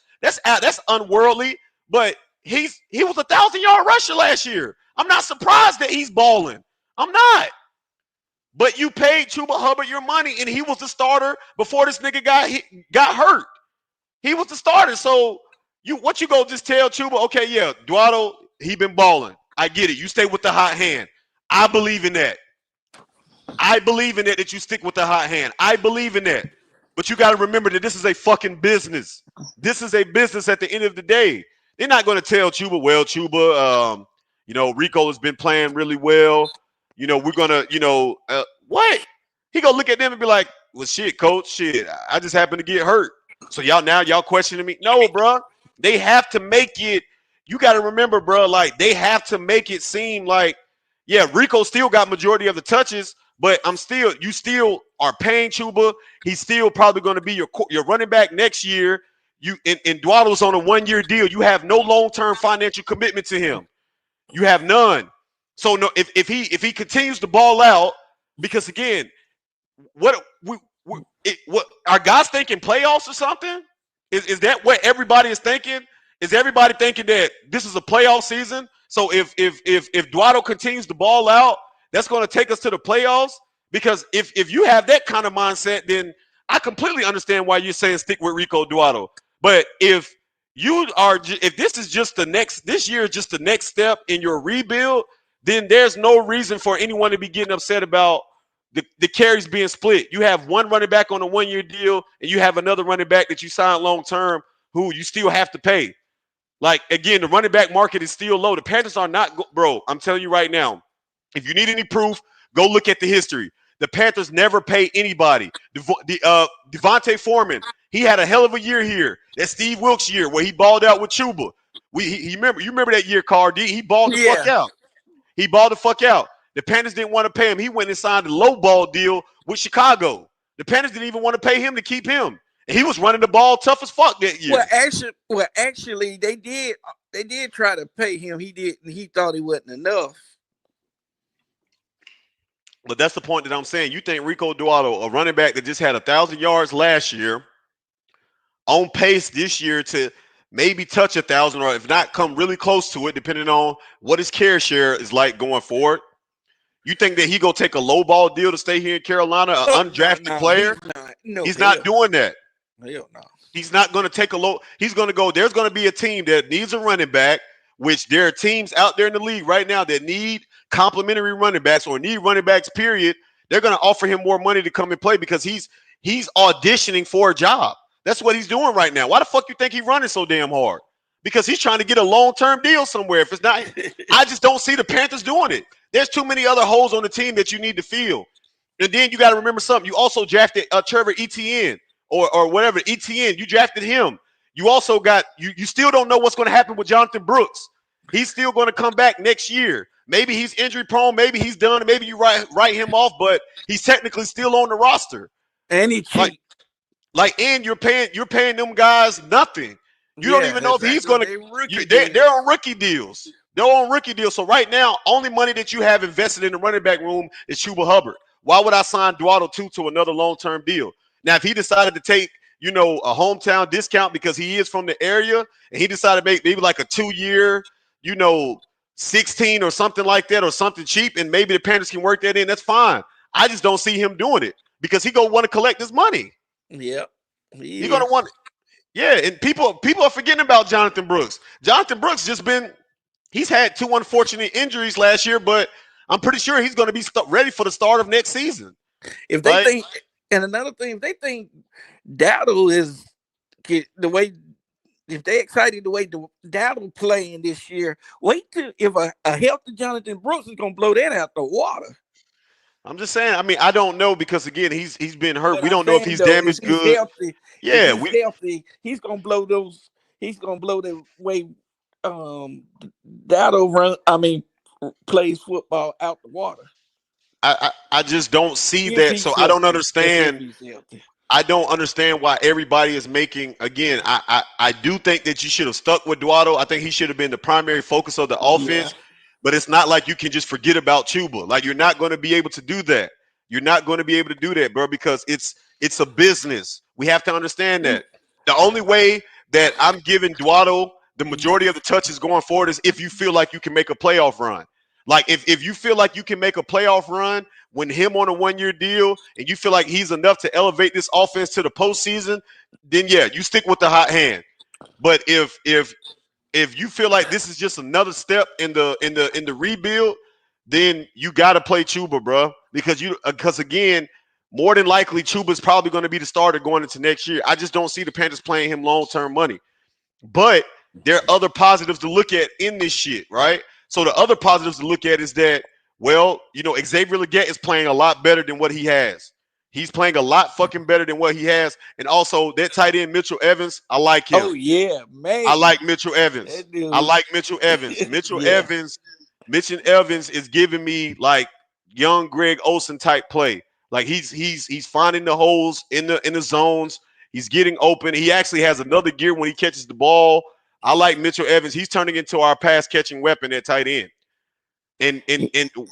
unworldly, but he was a 1,000-yard rusher last year. I'm not surprised that he's balling. I'm not. But you paid Chuba Hubbard your money, and he was the starter before this nigga got hurt. He was the starter. So you go just tell Chuba, okay, yeah, Duato, he been balling. I get it. You stay with the hot hand. I believe in that. I believe in it that you stick with the hot hand. I believe in that. But you got to remember that this is a fucking business. This is a business at the end of the day. They're not going to tell Chuba, well, Chuba, Rico has been playing really well. We're going to, what? He going to look at them and be like, well, shit, coach, shit, I just happened to get hurt. So y'all questioning me? No, bro. They have to make it. You got to remember, bro, like they have to make it seem like, yeah, Rico still got majority of the touches, but you still are paying Chuba. He's still probably going to be your running back next year. And Duato's on a 1-year deal. You have no long-term financial commitment to him. You have none. So no, if he continues to ball out, because again, what are guys thinking playoffs or something? Is that what everybody is thinking? Is everybody thinking that this is a playoff season? So if Duato continues to ball out, that's going to take us to the playoffs. Because if you have that kind of mindset, then I completely understand why you're saying stick with Rico Duato. But if this is just this year is just the next step in your rebuild, then there's no reason for anyone to be getting upset about the carries being split. You have one running back on a 1-year deal, and you have another running back that you signed long term who you still have to pay. Like, again, the running back market is still low. The Panthers are not, bro, I'm telling you right now, if you need any proof, go look at the history. The Panthers never pay anybody. Devontae Foreman, he had a hell of a year here. That Steve Wilkes year where he balled out with Chuba. You remember that year, Carl D? He balled the fuck out. He balled the fuck out. The Panthers didn't want to pay him. He went and signed a low ball deal with Chicago. The Panthers didn't even want to pay him to keep him. And he was running the ball tough as fuck that year. Well, actually, they did try to pay him. He didn't. He thought he wasn't enough. But that's the point that I'm saying. You think Rico Duato, a running back that just had 1,000 yards last year, on pace this year to maybe touch 1,000, or if not, come really close to it, depending on what his carry share is like going forward. You think that he go take a low ball deal to stay here in Carolina, an undrafted player? He's not doing that. Hell no. He's not going to take a low. He's going to go. There's going to be a team that needs a running back, which there are teams out there in the league right now that need complimentary running backs or need running backs, period. They're going to offer him more money to come and play because he's auditioning for a job. That's what he's doing right now. Why the fuck you think he's running so damn hard? Because he's trying to get a long-term deal somewhere. If it's not, I just don't see the Panthers doing it. There's too many other holes on the team that you need to fill. And then you got to remember something. You also drafted Trevor Etienne or whatever, Etienne. You drafted him. You also got – you still don't know what's going to happen with Jonathan Brooks. He's still going to come back next year. Maybe he's injury prone. Maybe he's done. Maybe you write him off, but he's technically still on the roster. And he cheap. And you're paying them guys nothing. You don't even know if he's going to – they're on rookie deals. They're on rookie deal. So right now, only money that you have invested in the running back room is Chuba Hubbard. Why would I sign Dwaddle to another long-term deal? Now, if he decided to take, a hometown discount because he is from the area, and he decided to make maybe like a 2-year, 16 or something like that, or something cheap, and maybe the Panthers can work that in, that's fine. I just don't see him doing it because he gonna want to collect this money. Yep. He gonna want, yeah. And people are forgetting about Jonathan Brooks. Jonathan Brooks he's had 2 unfortunate injuries last year, but I'm pretty sure he's going to be ready for the start of next season. If they think, and another thing, if they think Dowdle is the way, if they excited the way Dowdle playing this year, wait till if a healthy Jonathan Brooks is going to blow that out the water. I'm just saying. I mean, I don't know because again, he's been hurt. But We I'm don't know if saying, he's though, damaged if he's good. healthy, Yeah, if he's healthy, he's going to blow those. He's going to blow the way Dowdle plays football out the water. I just don't see If that. he's So I healthy, don't understand. if he's healthy. I don't understand why everybody is making. Again, I do think that you should have stuck with Dwaddle. I think he should have been the primary focus of the offense. But it's not like you can just forget about Chuba. Like, you're not going to be able to do that. You're not going to be able to do that, bro, because it's a business. We have to understand that. The only way that I'm giving Dwaddle the majority of the touches going forward is if you feel like you can make a playoff run. Like, if you feel like you can make a playoff run when him on a 1-year deal and you feel like he's enough to elevate this offense to the postseason, then yeah, you stick with the hot hand. But if you feel like this is just another step in the rebuild, then you got to play Chuba, bro, because again, more than likely Chuba's probably going to be the starter going into next year. I just don't see the Panthers playing him long-term money. But there are other positives to look at in this shit, right? So the other positives to look at is that, well, Xavier Legette is playing a lot better than what he has. He's playing a lot fucking better than what he has. And also that tight end, Mitchell Evans, I like him. Oh yeah, man. I like Mitchell Evans. I like Mitchell Evans. Mitchell Evans is giving me like young Greg Olsen type play. Like he's finding the holes in the zones. He's getting open. He actually has another gear when he catches the ball. I like Mitchell Evans. He's turning into our pass catching weapon at tight end. And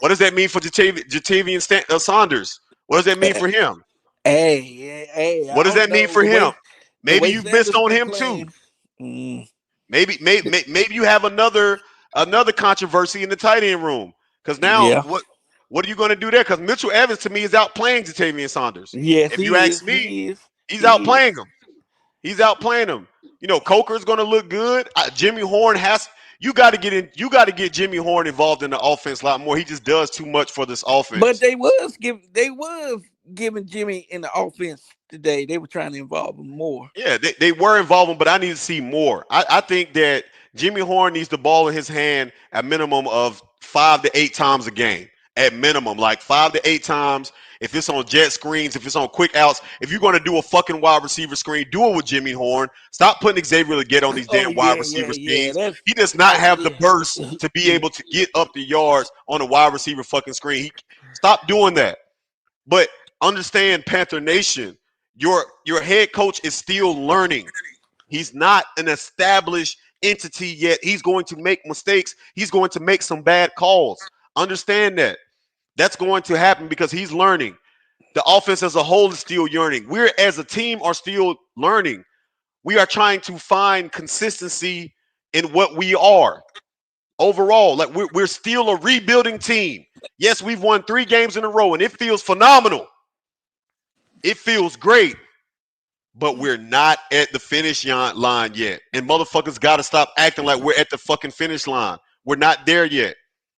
what does that mean for Jatavian Saunders? What does that mean for him? Hey. What does that mean for him? Maybe you've missed on him playing. too. Maybe you have another controversy in the tight end room. Because now what are you going to do there? Because Mitchell Evans to me is outplaying Jatavian Saunders. Yes, if you ask me, he's outplaying him. He's outplaying him. Coker is going to look good. Jimmy Horn you got to get Jimmy Horn involved in the offense a lot more. He just does too much for this offense. But they was giving Jimmy in the offense today. They were trying to involve him more. Yeah, they were involved, but I need to see more. I think that Jimmy Horn needs the ball in his hand a minimum of 5 to 8 times a game. At minimum, like 5 to 8 times. If it's on jet screens, if it's on quick outs, if you're going to do a fucking wide receiver screen, do it with Jimmy Horn. Stop putting Xavier Legette on these damn wide receiver screens. He does not have the burst to be able to get up the yards on a wide receiver fucking screen. Stop doing that. But understand, Panther Nation, your head coach is still learning. He's not an established entity yet. He's going to make mistakes. He's going to make some bad calls. Understand that. That's going to happen because he's learning. The offense as a whole is still learning. We're as a team are still learning. We are trying to find consistency in what we are overall. Like we're still a rebuilding team. Yes, we've won 3 games in a row and it feels phenomenal. It feels great, but we're not at the finish line yet. And motherfuckers got to stop acting like we're at the fucking finish line. We're not there yet.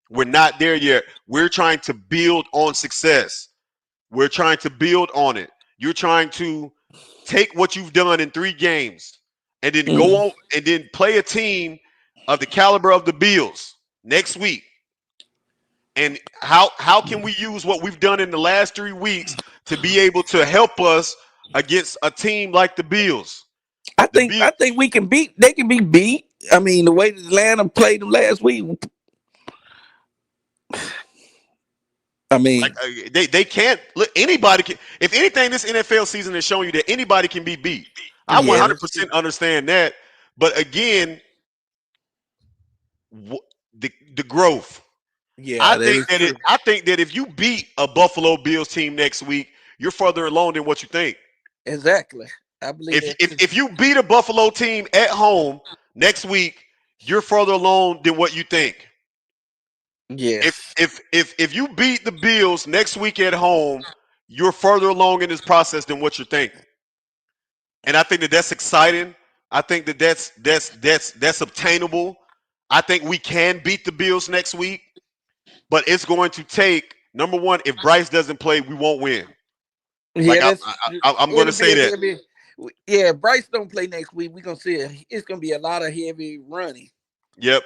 We're not there yet. We're trying to build on success. We're trying to build on it. You're trying to take what you've done in 3 games and then go on and then play a team of the caliber of the Bills next week. And how can we use what we've done in the last 3 weeks to be able to help us against a team like the Bills? I think we can beat. They can be beat. I mean, the way Atlanta played them last week. I mean, like, they can't. Look, anybody can. If anything, this NFL season has shown you that anybody can be beat. I 100% understand that. But again, the growth. Yeah, that is true. I think that if you beat a Buffalo Bills team next week, you're further along than what you think. Exactly. I believe If that if too. if you beat a Buffalo team at home next week, you're further along than what you think. If Yes. if if if you beat the Bills next week at home, you're further along in this process than what you're thinking. And I think that that's exciting. I think that that's obtainable. I think we can beat the Bills next week, but it's going to take number one. If Bryce doesn't play, we won't win. Yeah, Like that's I'm going to it'll be say a that. heavy. Yeah, if Bryce don't play next week, we're gonna see it's gonna be a lot of heavy running. Yep,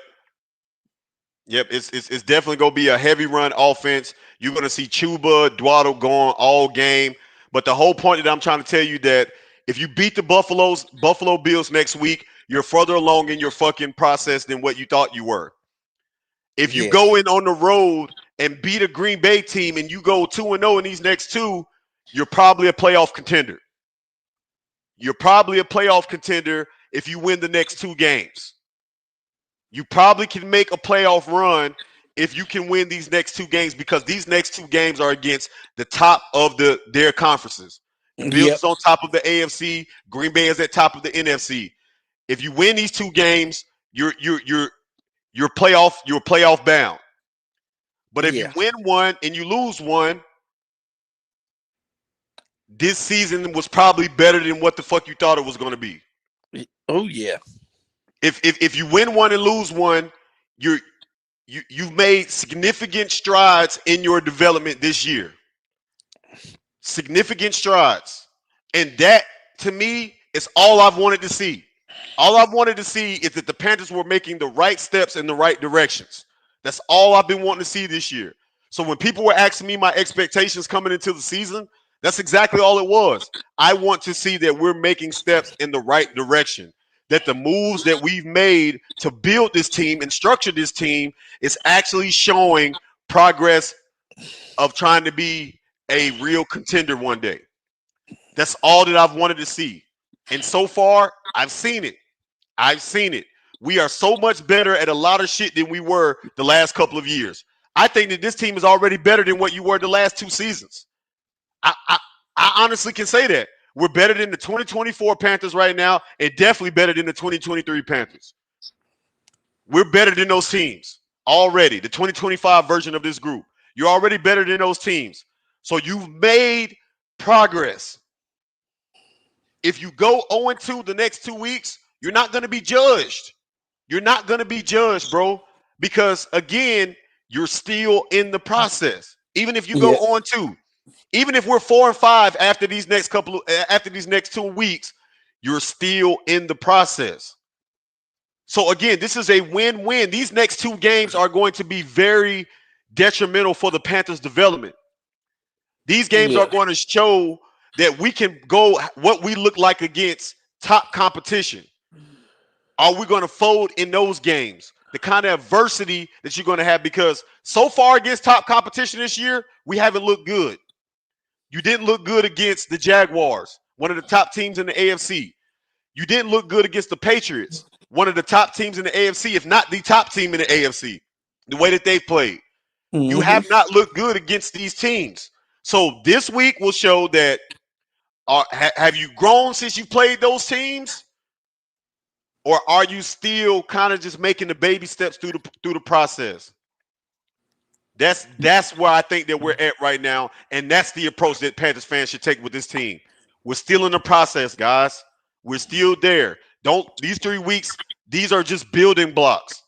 yep. It's definitely going to be a heavy run offense. You're going to see Chuba, Dwaddle going all game. But the whole point that I'm trying to tell you that if you beat the Buffalo Bills next week, you're further along in your fucking process than what you thought you were. If you go Yes. in on the road and beat a Green Bay team and you go 2-0 in these next two, you're probably a playoff contender. You're probably a playoff contender if you win the next two games. You probably can make a playoff run if you can win these next two games because these next two games are against the top of their conferences. The Bills Yep. is on top of the AFC. Green Bay is at top of the NFC. If you win these two games, you're playoff bound. But if you Yeah. win one and you lose one, this season was probably better than what the fuck you thought it was going to be. Oh yeah. If you win one and lose one, you're you've made significant strides in your development this year. Significant strides. And that to me is all I've wanted to see. All I've wanted to see is that the Panthers were making the right steps in the right directions. That's all I've been wanting to see this year. So when people were asking me my expectations coming into the season, that's exactly all it was. I want to see that we're making steps in the right direction. That the moves that we've made to build this team and structure this team is actually showing progress of trying to be a real contender one day. That's all that I've wanted to see. And so far, I've seen it. I've seen it. We are so much better at a lot of shit than we were the last couple of years. I think that this team is already better than what you were the last two seasons. I, I, I honestly can say that. We're better than the 2024 Panthers right now, and definitely better than the 2023 Panthers. We're better than those teams already. The 2025 version of this group. You're already better than those teams. So you've made progress. If you go 0-2 the next 2 weeks, you're not going to be judged. You're not going to be judged, bro, because again, you're still in the process. Even if you go Yeah. on 2, even if we're 4-5 after these next 2 weeks, you're still in the process. So again, this is a win-win. These next two games are going to be very detrimental for the Panthers' development. These games are Yeah. going to show that we can go what we look like against top competition. Are we going to fold in those games? The kind of adversity that you're going to have because so far against top competition this year, we haven't looked good. You didn't look good against the Jaguars, one of the top teams in the AFC. You didn't look good against the Patriots, one of the top teams in the AFC, if not the top team in the AFC, the way that they've played. You Hmm. have not looked good against these teams. So this week will show that have you grown since you played those teams? Or are you still kind of just making the baby steps through the process? That's where I think that we're at right now, and that's the approach that Panthers fans should take with this team. We're still in the process, guys. We're still there. Don't these 3 weeks? These are just building blocks.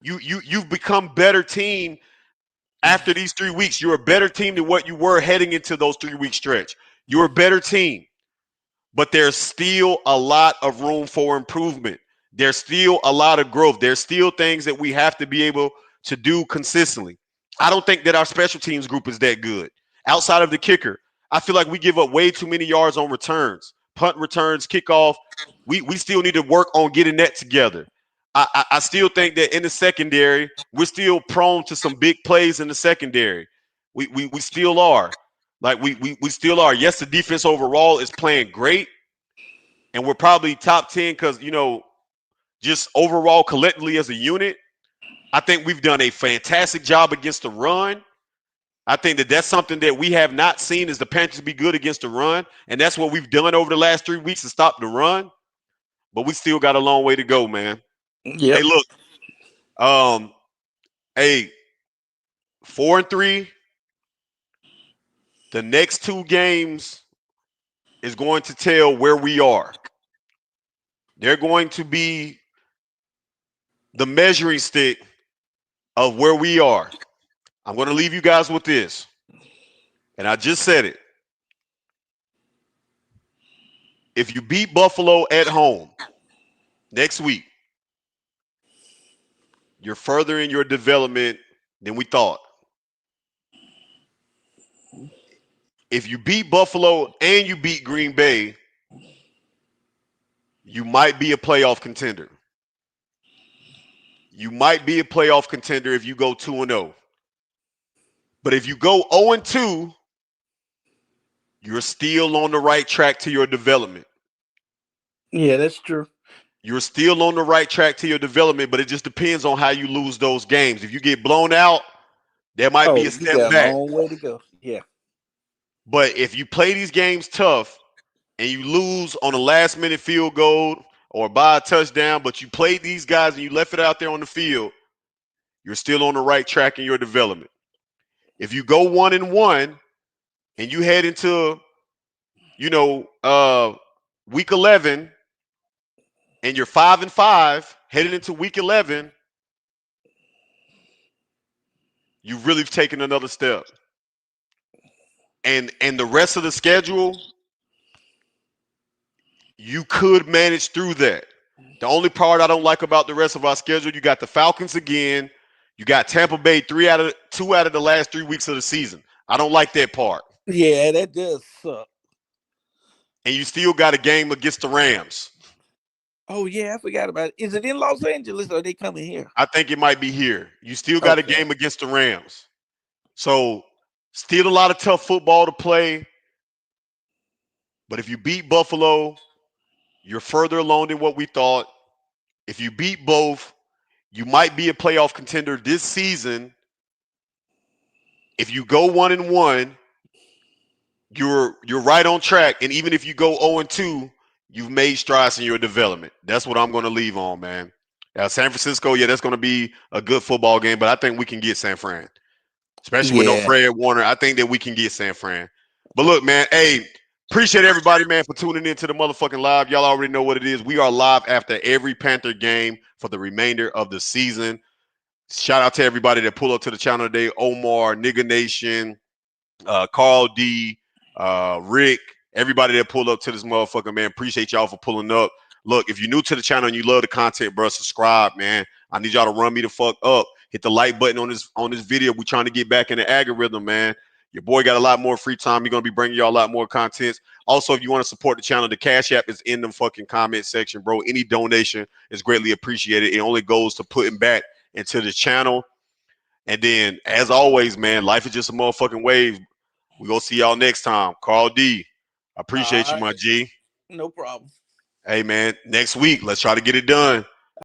You've become better team after these 3 weeks. You're a better team than what you were heading into those 3 week stretch. You're a better team. But there's still a lot of room for improvement. There's still a lot of growth. There's still things that we have to be able to do consistently. I don't think that our special teams group is that good. Outside of the kicker, I feel like we give up way too many yards on returns, punt returns, kickoff. We still need to work on getting that together. I still think that in the secondary, we're still prone to some big plays in the secondary. We still are. Like we still are. Yes, the defense overall is playing great, and we're probably top 10 because just overall collectively as a unit. I think we've done a fantastic job against the run. I think that that's something that we have not seen is the Panthers be good against the run, and that's what we've done over the last 3 weeks to stop the run. But we still got a long way to go, man. Yep. Hey, look, um, hey, 4-3. The next 2 games is going to tell where we are. They're going to be the measuring stick of where we are. I'm going to leave you guys with this, and I just said it. If you beat Buffalo at home next week, you're further in your development than we thought. If you beat Buffalo and you beat Green Bay, you might be a playoff contender. You might be a playoff contender if you go 2-0. But if you go 0-2, you're still on the right track to your development. Yeah, that's true. You're still on the right track to your development, but it just depends on how you lose those games. If you get blown out, there might be Oh, a you step got a back. long way to go. Yeah. But if you play these games tough and you lose on a last minute field goal or by a touchdown, but you played these guys and you left it out there on the field, you're still on the right track in your development. If you go 1-1 and you head into, week 11 and you're 5-5 headed into week 11, you've really taken another step. And the rest of the schedule, you could manage through that. The only part I don't like about the rest of our schedule, you got the Falcons again. You got Tampa Bay 2 out of the last 3 weeks of the season. I don't like that part. Yeah, that does suck. And you still got a game against the Rams. Oh yeah, I forgot about it. Is it in Los Angeles or are they coming here? I think it might be here. You still got a Okay. game against the Rams. So still a lot of tough football to play. But if you beat Buffalo, you're further along than what we thought. If you beat both, you might be a playoff contender this season. If you go 1-1, you're right on track. And even if you go 0-2, you've made strides in your development. That's what I'm going to leave on, man. San Francisco, yeah, that's going to be a good football game, but I think we can get San Fran, especially with no Yeah. Fred Warner. I think that we can get San Fran. But look, man, hey, appreciate everybody, man, for tuning into the motherfucking live. Y'all already know what it is. We are live after every Panther game for the remainder of the season. Shout out to everybody that pulled up to the channel today. Omar, Nigga Nation, Carl D, Rick, everybody that pulled up to this motherfucker, man. Appreciate y'all for pulling up. Look, if you're new to the channel and you love the content, bro, subscribe, man. I need y'all to run me the fuck up. Hit the like button on this video. We're trying to get back in the algorithm, man. Your boy got a lot more free time. He's gonna be bringing y'all a lot more content. Also, if you want to support the channel, the Cash App is in the fucking comment section, bro. Any donation is greatly appreciated. It only goes to putting back into the channel. And then, as always, man, life is just a motherfucking wave. We gonna see y'all next time. Carl D, I appreciate you, All my right. G. No problem. Hey, man, next week, let's try to get it done.